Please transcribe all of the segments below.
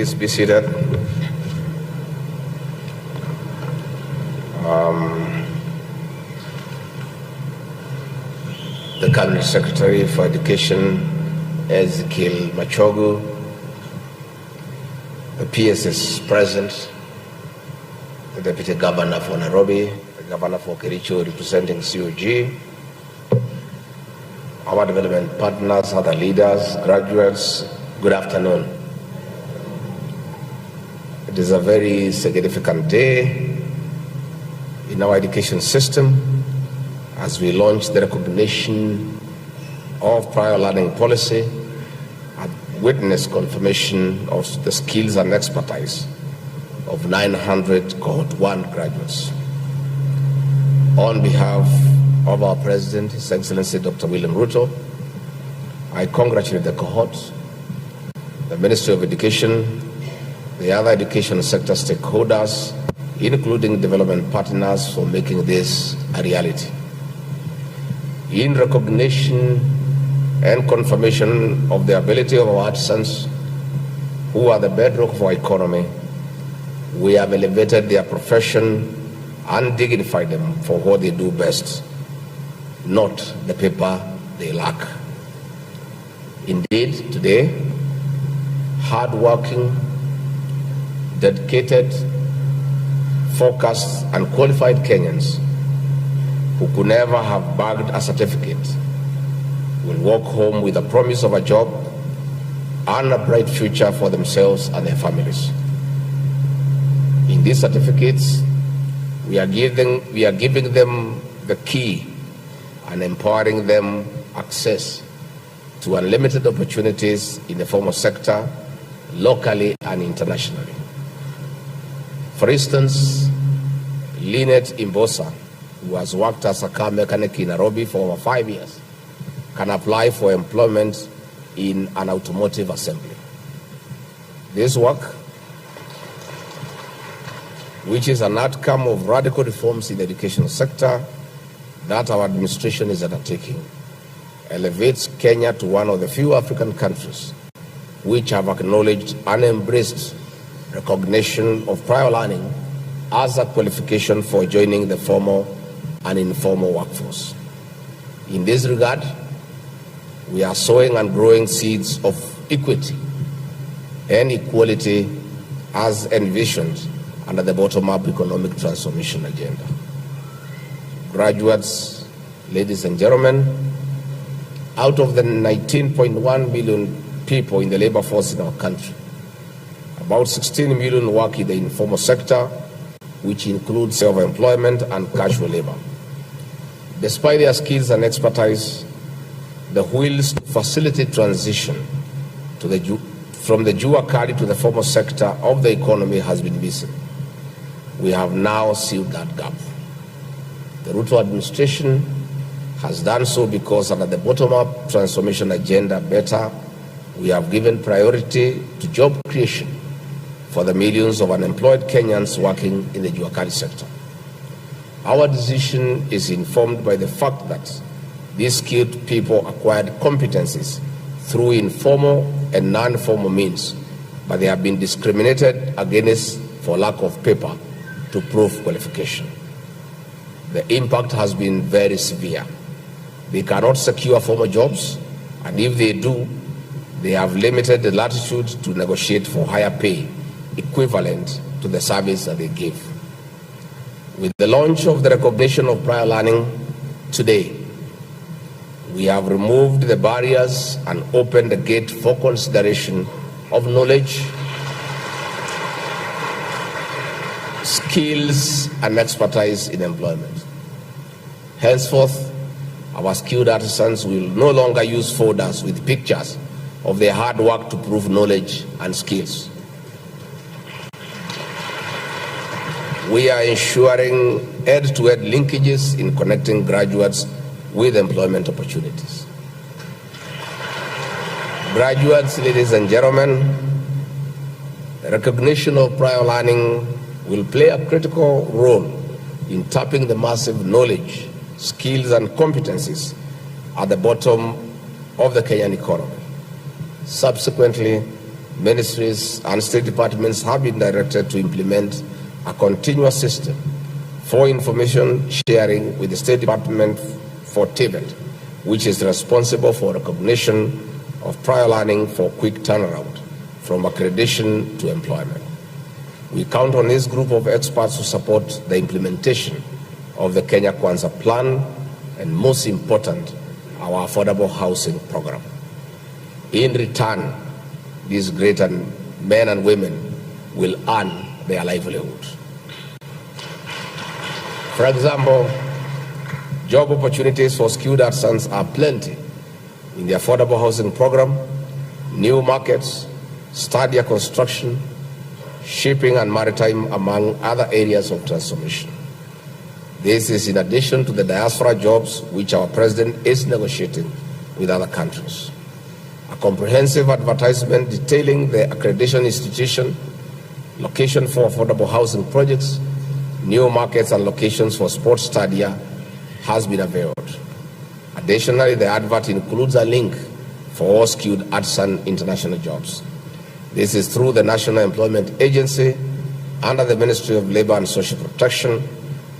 Please be seated. The Cabinet Secretary for Education, Ezekiel Machogu, the PS is present, the Deputy Governor for Nairobi, the Governor for Kericho representing COG, our development partners, other leaders, graduates, good afternoon. It is a very significant day in our education system as we launch the recognition of prior learning policy and witness confirmation of the skills and expertise of 900 Cohort 1 graduates. On behalf of our President, His Excellency Dr. William Ruto, I congratulate the cohort, the Ministry of Education, the other education sector stakeholders, including development partners, for making this a reality. In recognition and confirmation of the ability of our artisans, who are the bedrock of our economy, we have elevated their profession and dignified them for what they do best, not the paper they lack. Indeed, today, hardworking, dedicated, focused, and qualified Kenyans who could never have bagged a certificate will walk home with a promise of a job and a bright future for themselves and their families. In these certificates, we are giving them the key and empowering them access to unlimited opportunities in the formal sector, locally and internationally. For instance, Lynette Imbosa, who has worked as a car mechanic in Nairobi for over 5 years, can apply for employment in an automotive assembly. This work, which is an outcome of radical reforms in the education sector that our administration is undertaking, elevates Kenya to one of the few African countries which have acknowledged and embraced recognition of prior learning as a qualification for joining the formal and informal workforce. In this regard, we are sowing and growing seeds of equity and equality as envisioned under the bottom-up economic transformation agenda. Graduates, ladies and gentlemen, out of the 19.1 million people in the labor force in our country, about 16 million work in the informal sector, which includes self-employment and casual labor. Despite their skills and expertise, the wheels to facilitate transition from the jua kali to the formal sector of the economy has been missing. We have now sealed that gap. The Ruto administration has done so because under the bottom-up transformation agenda, better, we have given priority to job creation for the millions of unemployed Kenyans working in the jua kali sector. Our decision is informed by the fact that these skilled people acquired competencies through informal and non-formal means, but they have been discriminated against for lack of paper to prove qualification. The impact has been very severe. They cannot secure formal jobs, and if they do, they have limited the latitude to negotiate for higher pay equivalent to the service that they give. With the launch of the recognition of prior learning today, we have removed the barriers and opened the gate for consideration of knowledge, skills, and expertise in employment. Henceforth, our skilled artisans will no longer use folders with pictures of their hard work to prove knowledge and skills. We are ensuring head-to-head linkages in connecting graduates with employment opportunities. Graduates, ladies and gentlemen, the recognition of prior learning will play a critical role in tapping the massive knowledge, skills, and competencies at the bottom of the Kenyan economy. Subsequently, ministries and state departments have been directed to implement a continuous system for information sharing with the State Department for Tibet, which is responsible for recognition of prior learning for quick turnaround from accreditation to employment. We count on this group of experts to support the implementation of the Kenya Kwanza plan and, most important, our affordable housing program. In return, these great men and women will earn their livelihood. For example, job opportunities for skilled artisans are plenty in the affordable housing program, new markets, stadia construction, shipping and maritime, among other areas of transformation. This is in addition to the diaspora jobs which our president is negotiating with other countries. A comprehensive advertisement detailing the accreditation institution, location for affordable housing projects, new markets and locations for sports stadia has been availed. Additionally, the advert includes a link for all skilled artisan international jobs. This is through the National Employment Agency under the Ministry of Labor and Social Protection,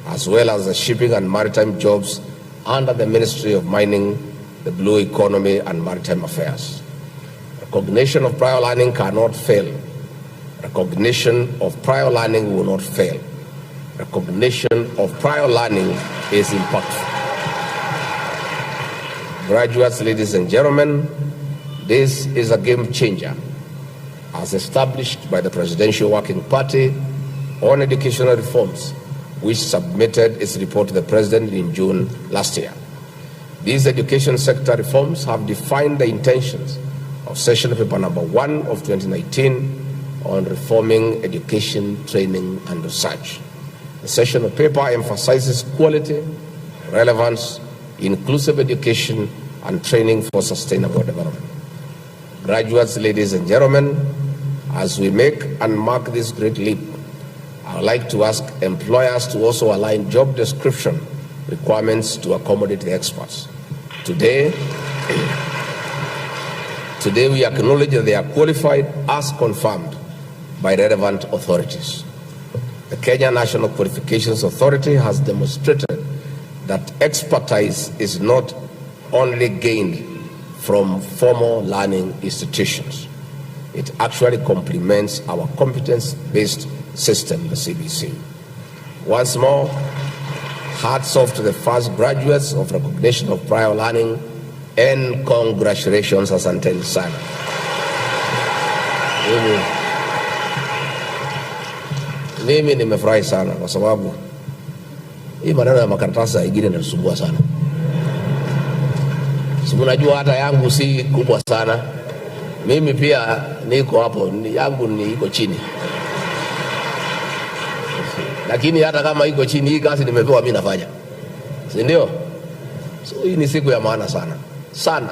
as well as the shipping and maritime jobs under the Ministry of Mining, the Blue Economy and Maritime Affairs. Recognition of prior learning cannot fail. Recognition of prior learning will not fail. Recognition of prior learning is impactful. Graduates, ladies and gentlemen, this is a game changer, as established by the Presidential Working Party on Educational Reforms, which submitted its report to the President in June last year. These education sector reforms have defined the intentions of Session Paper Number 1 of 2019 on reforming education, training, and research. The session paper emphasizes quality, relevance, inclusive education, and training for sustainable development. Graduates, ladies and gentlemen, as we make and mark this great leap, I would like to ask employers to also align job description requirements to accommodate the experts. Today we acknowledge that they are qualified as confirmed by relevant authorities. The Kenya National Qualifications Authority has demonstrated that expertise is not only gained from formal learning institutions. It actually complements our competence-based system, the CBC. Once more, hats off to the first graduates of recognition of prior learning, and congratulations, asanteni sana. Mimi nimefurahi sana kwa sababu hii maneno ya makaratasi ingine inasumbua sana. Unajua hata yangu si kubwa sana. Mimi pia niko hapo, yangu ni iko chini. Lakini hata kama iko chini, hii kazi nimepewa mimi nafanya. Si ndio? So hii ni siku ya maana sana. Sana.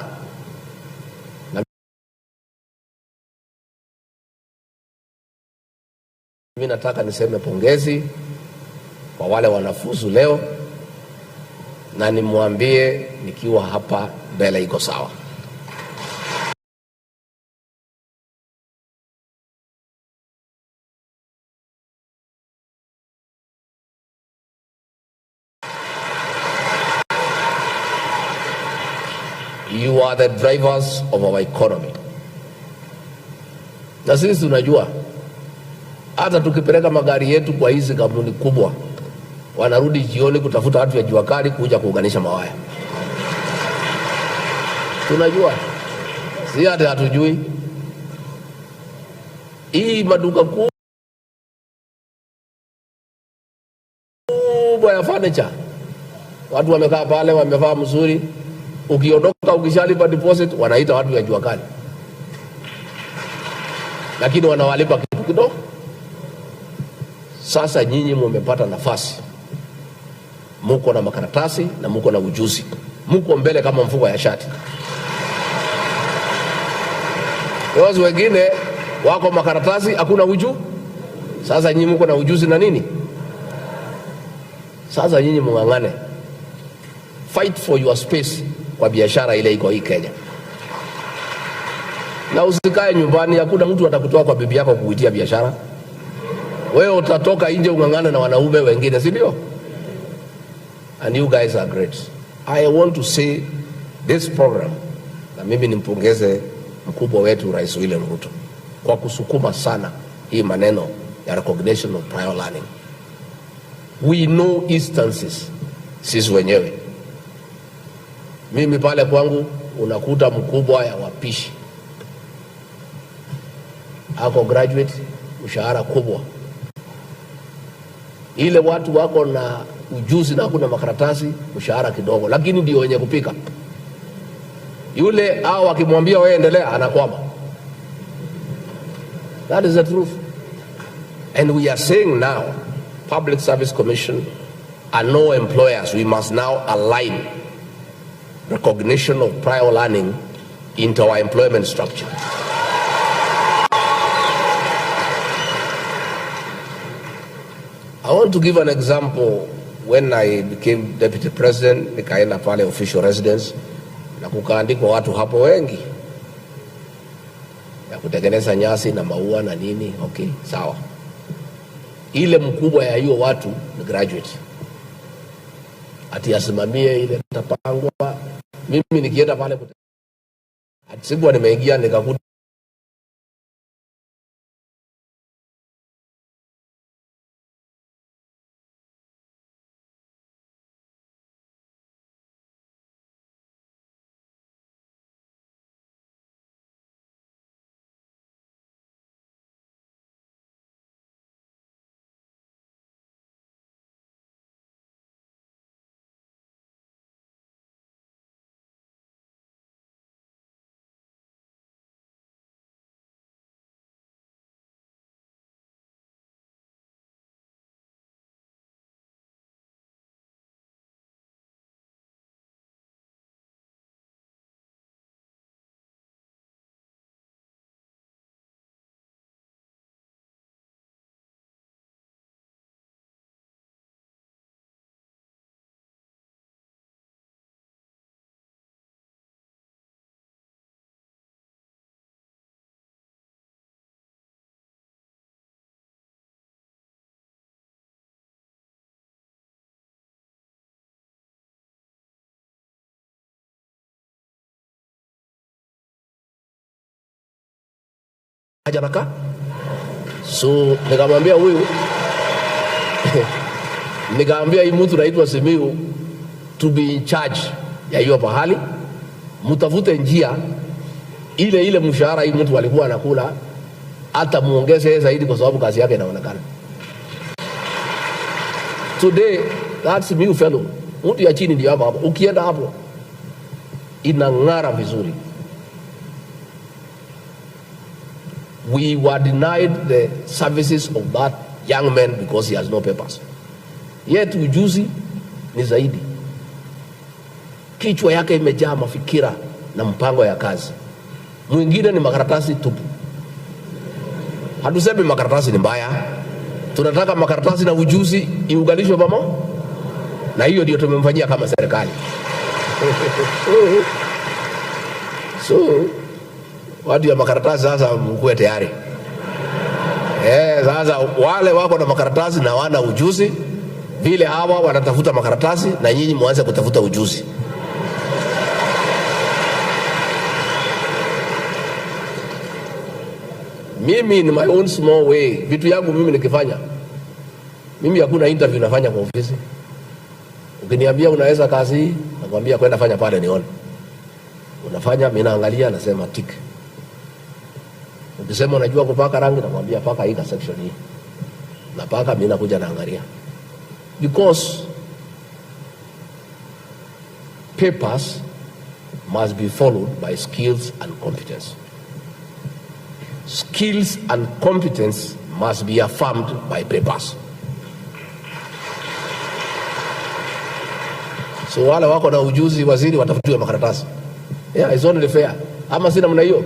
Mimi nataka niseme pongezi kwa wale wanafunzi leo, na nimwambie nikiwa hapa mbele iko sawa. You are the drivers of our economy. Na sisi tunajua hata tukipeleka magari yetu kwa hizi kampuni kubwa, wanarudi jioni kutafuta watu ya jua kali kuja kuunganisha mawaya. Tunajua, si hata hatujui. Hii maduka kubwa ya furniture, watu wamekaa pale wamevaa mzuri, ukiondoka ukishalipa deposit wanaita watu ya jua kali, lakini wanawalipa kitu kidogo. Sasa nyinyi mmepata nafasi, muko na makaratasi na muko na ujuzi, muko mbele kama mfuko ya shati. Wao wengine wako makaratasi hakuna uju. Sasa nyinyi muko na ujuzi na nini? Sasa nyinyi mungangane, fight for your space kwa biashara ile iko hii Kenya. Na usikae nyumbani, hakuna mtu atakutoa kwa bibi yako kuitia biashara. Wewe utatoka nje ungangana na wanaume wengine, si ndio? And you guys are great. I want to say this program, na mimi nimpongeze mkubwa wetu Rais William Ruto kwa kusukuma sana hii maneno ya recognition of prior learning. We know instances sisi wenyewe. Mimi pale kwangu unakuta mkubwa ya wapishi ako graduate, mshahara kubwa. Ile watu wako na ujuzi na kuna makaratasi, mshahara kidogo, lakini ndio wenye kupika. Yule hao akimwambia wewe endelea, anakwama. That is the truth. And we are saying now, Public Service Commission and no employers, we must now align recognition of prior learning into our employment structure. I want to give an example. When I became deputy president, nikaenda pale official residence na kukaandikwa watu hapo wengi ya kutengeneza nyasi na maua na nini. Okay, sawa. Ile mkubwa ya hiyo watu ni graduate, ati asimamie ile tapangwa. Mimi nikienda pale ati siku nimeingia nikakuta ajanaka. So nikamwambia huyu nikamwambia hii mtu naitwa Simiyu to be in charge ya hiyo pahali, mtafute njia ile mshahara hii mtu alikuwa anakula hata muongeze zaidi, kwa sababu kazi yake inaonekana. Today that Simiyu fellow, mtu ya chini ndio hapo, ukienda hapo inang'ara vizuri. We were denied the services of that young man because he has no papers. Yet ujuzi ni zaidi. Kichwa yake imejaa mafikira na mpango ya kazi. Mwingine ni makaratasi tupu. Hatusemi makaratasi ni mbaya. Tunataka makaratasi na ujuzi iunganishwe pamoja. Na hiyo ndio tumemfanyia kama serikali. So watu ya makaratasi sasa mkuwe tayari. Sasa wale wako na makaratasi na wana ujuzi, vile hawa wanatafuta makaratasi na nyinyi mwanze kutafuta ujuzi. Mimi in my own small way, vitu yangu mimi nikifanya, mimi hakuna interview nafanya kwa ofisi. Ukiniambia unaweza kazi hii, nakwambia kwenda fanya pale nione. Unafanya, mimi naangalia nasema tick. Ukisema unajua kupaka rangi, nakwambia paka hii section hii. Napaka, mimi nakuja naangalia. Because papers must be followed by skills and competence. Skills and competence must be affirmed by papers. So wale wako na ujuzi, waziri watafutiwe makaratasi. Yeah, it's only fair. Ama sina mna hiyo?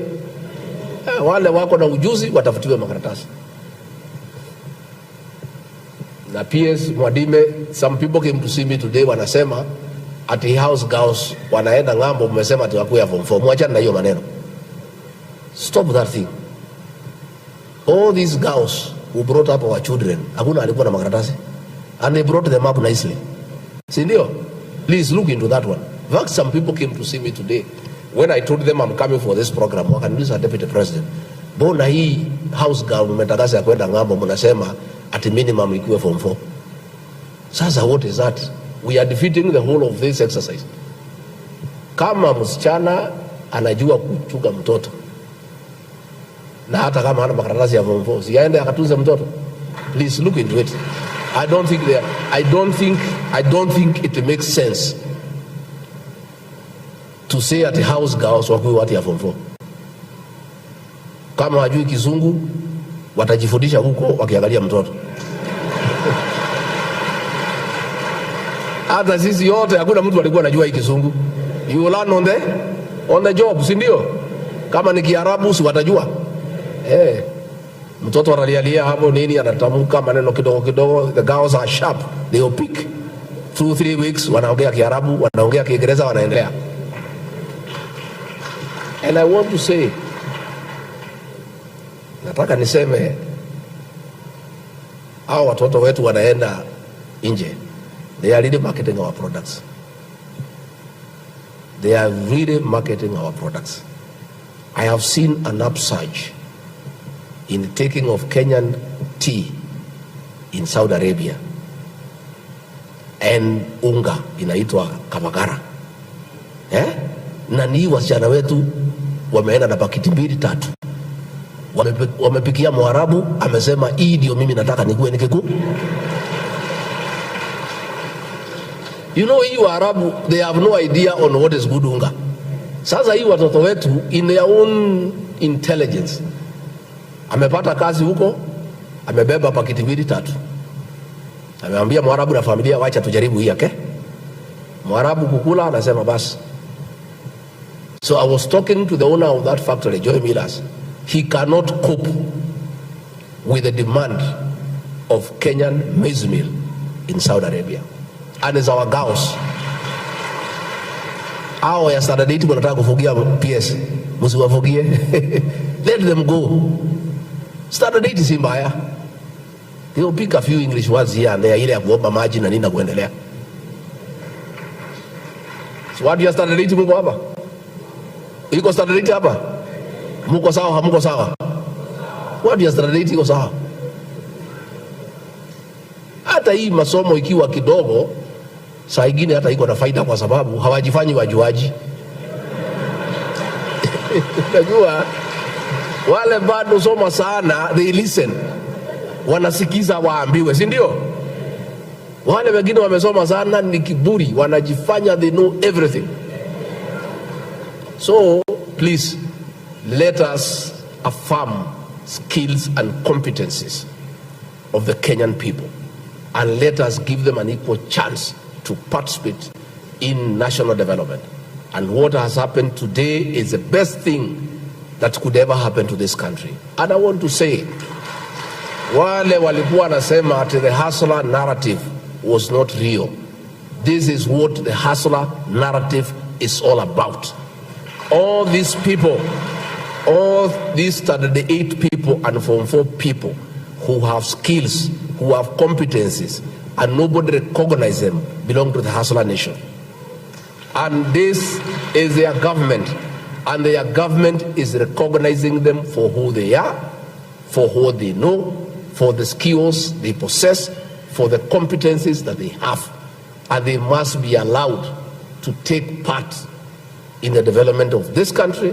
Wale wako na ujuzi watafutiwe makaratasi. Na PS Mwadime, some people came to see me today, wanasema ati house girls wanaenda ngambo, mmesema ati wakuya form 4. Mwachana na hiyo maneno. Stop that thing. All these girls who brought up our children, hakuna alikuwa na makaratasi, and they brought them up nicely. Sindio? Please look into that one. In fact, some people came to see me today. When I told them I'm coming for this program, wakaniuliza Deputy President, bona hii house girl mmetangaza ya kwenda ngambo mnasema at minimum ikiwe form 4. Sasa what is that? We are defeating the whole of this exercise. Kama msichana anajua kuchunga mtoto, na hata kama hana makaratasi ya form 4, siaende akatunze mtoto. Please look into it. I don't think it makes sense to say at the house girls wakuwe watu ya form 4. Kama wajui Kizungu watajifundisha huko wakiangalia mtoto. Hata sisi yote hakuna mtu alikuwa anajua hii Kizungu. You learn on the job, si ndio? Kama ni Kiarabu si watajua. Mtoto analialia hapo nini, anatamka maneno kidogo kidogo. The girls are sharp, they will pick. 2-3 weeks wanaongea Kiarabu, wanaongea Kiingereza, wanaendelea. And I want to say, nataka niseme, hao watoto wetu wanaenda nje. They are really marketing our products. They are really marketing our products. I have seen an upsurge in the taking of Kenyan tea in Saudi Arabia, and unga inaitwa kamagara. Na ni wasichana wetu wameenda na pakiti 2-3. Wamepikia Mwarabu, amesema hii ndio mimi nataka nikuwe nikiku. You know, hii Waarabu, they have no idea on what is good unga. Sasa hii watoto wetu in their own intelligence, amepata kazi huko, amebeba pakiti 2-3. Ameambia Mwarabu na familia, wacha tujaribu hii yake. Mwarabu kukula, anasema basi. So I was talking to the owner of that factory, Joy Millers. He cannot cope with the demand of Kenyan maize meal in Saudi Arabia. And it's our girls. Hao ya Saturday wanataka kufugia PS. Msiwafugie. Let them go. Saturday si mbaya. They will pick a few English words here and there, ile ya kuomba maji na nini na kuendelea. So what ya Saturday mko hapa? Iko Saturday hapa? Mko sawa, hamko sawa? What ya Saturday iko sawa? Hata hii masomo ikiwa kidogo, saa ingine hata iko na faida kwa sababu hawajifanyi wajuaji. Unajua wale bado soma sana, they listen. Wanasikiza waambiwe, si ndio? Wale wengine wamesoma sana ni kiburi, wanajifanya they know everything. So please, let us affirm skills and competencies of the Kenyan people, and let us give them an equal chance to participate in national development. And what has happened today is the best thing that could ever happen to this country. And I want to say, wale walikuwa nasema that the hustler narrative was not real. This is what the hustler narrative is all about. All these people, all these 38 people and Form 4 people who have skills, who have competencies, and nobody recognizes them, belong to the hustler nation. And this is their government, and their government is recognizing them for who they are, for what they know, for the skills they possess, for the competencies that they have. And they must be allowed to take part in the development of this country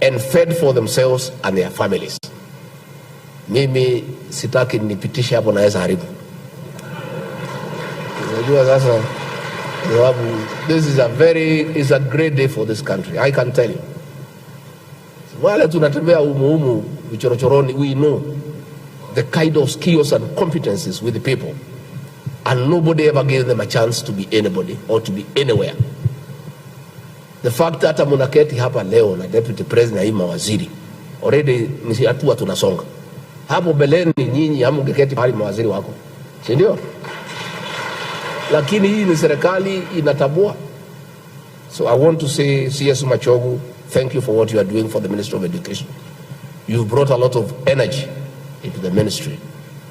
and fed for themselves and their families. Mimi sitaki nipitishe hapo naweza haribu. Unajua sasa, this is a great day for this country, I can tell you. Wale tunatembea umu vichorochoroni, we know the kind of skills and competencies with the people, and nobody ever gave them a chance to be anybody or to be anywhere. The fact that munaketi hapa leo na Deputy President na mawaziri, already ni hatua tunasonga. Hapo beleni nyinyi hamungeketi pale mawaziri wako, si ndio? Lakini hii ni serikali inatabua. So I want to say, CS Machogu, thank you for what you are doing for the Ministry of Education. You brought a lot of energy into the ministry.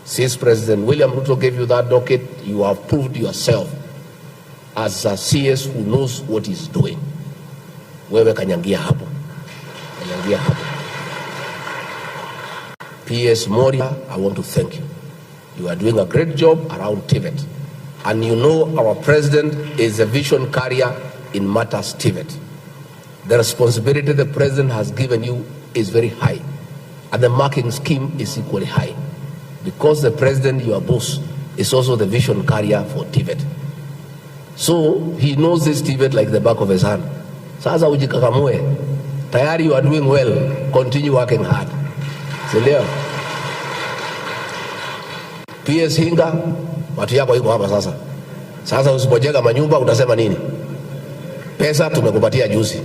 Since President William Ruto gave you that docket, you have proved yourself as a CS who knows what he's doing. Wewe kanyangia hapo. Kanyangia hapo. PS Moria, I want to thank you. You are doing a great job around TVET. And you know our president is a vision carrier in matters TVET. The responsibility the president has given you is very high. And the marking scheme is equally high. Because the president, your boss, is also the vision carrier for TVET. So he knows this TVET like the back of his hand. Sasa ujikakamue. Tayari you are doing well. Continue working hard. Sindio? PS Hinga, watu yako iko hapa sasa. Sasa usipojenga manyumba utasema nini? Pesa tumekupatia juzi.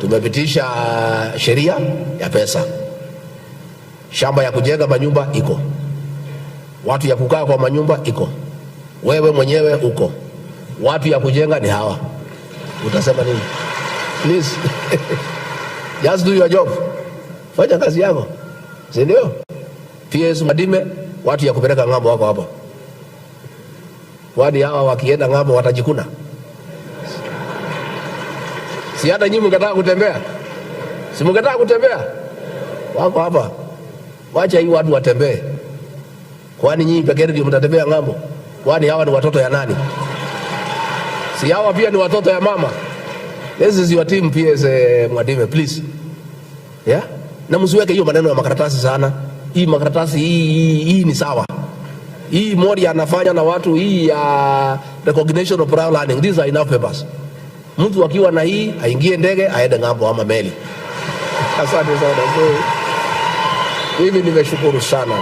Tumepitisha sheria ya pesa. Shamba ya kujenga manyumba iko. Watu ya kukaa kwa manyumba iko. Wewe mwenyewe uko. Watu ya kujenga ni hawa. Utasema nini? Please. Just do your job. Fanya kazi yako. Si ndio? PS Madime, watu ya kupeleka ng'ambo wako hapa. Wadi hawa wakienda ng'ambo watajikuna. Si hata nyinyi mngetaka kutembea? Si mngetaka kutembea? Wako hapa. Wacha hii watu watembee. Kwani nyinyi pekee ndio mtatembea ng'ambo? Kwani hawa ni watoto ya nani? Si hawa pia ni watoto ya mama? This is your team PS Mwadime, please. Yeah? Na msiweke hiyo maneno ya makaratasi sana. Hii makaratasi hii ni sawa. Hii Moria anafanya na watu hii ya recognition of prior learning. These are enough papers. Mtu akiwa na hii aingie ndege aende ng'ambo ama meli. Asante sana. Mimi nimeshukuru sana.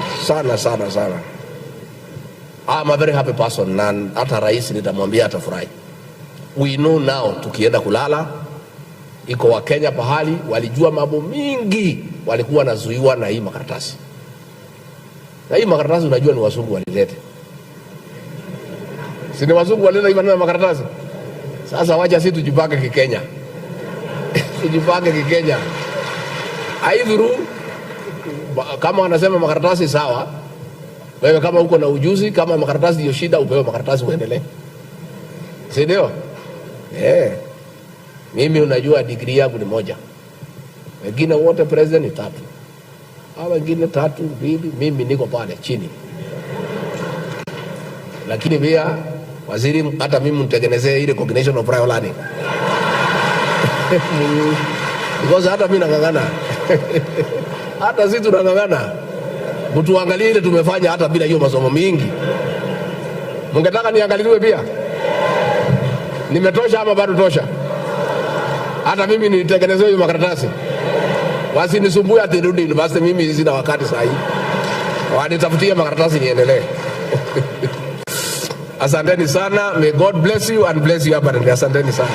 I'm a very happy person na hata rais nitamwambia atafurahi. We know now tukienda kulala iko wa Kenya pahali walijua mambo mingi walikuwa nazuiwa na hii makaratasi. Na hii makaratasi unajua ni wazungu walileta. Si ni wazungu walileta hii maneno ya makaratasi? Sasa wacha sisi tujipange kikenya. Tujipange kikenya. Aidhuru kama wanasema makaratasi sawa, wewe kama uko na ujuzi, kama makaratasi ndio shida, upewe makaratasi uendelee. Si ndio? Mimi unajua degree yangu ni moja. Wengine wote president ni 3. Hawa wengine 3, 2, mimi niko pale chini. Lakini pia waziri hata mimi mtengenezee ile recognition of prior learning. Because hata mimi nangangana. Hata sisi tunangangana. Mtu angalie ile tumefanya hata bila hiyo masomo mingi. Mungetaka niangaliwe pia? Nimetosha ama bado tosha? Hata mimi nitengenezwe hiyo makaratasi. Wasinisumbue ati nirudi university, mimi sina wakati saa hii. Wanitafutie makaratasi niendelee. Asanteni sana. May God bless you and bless you abundantly. Asanteni sana.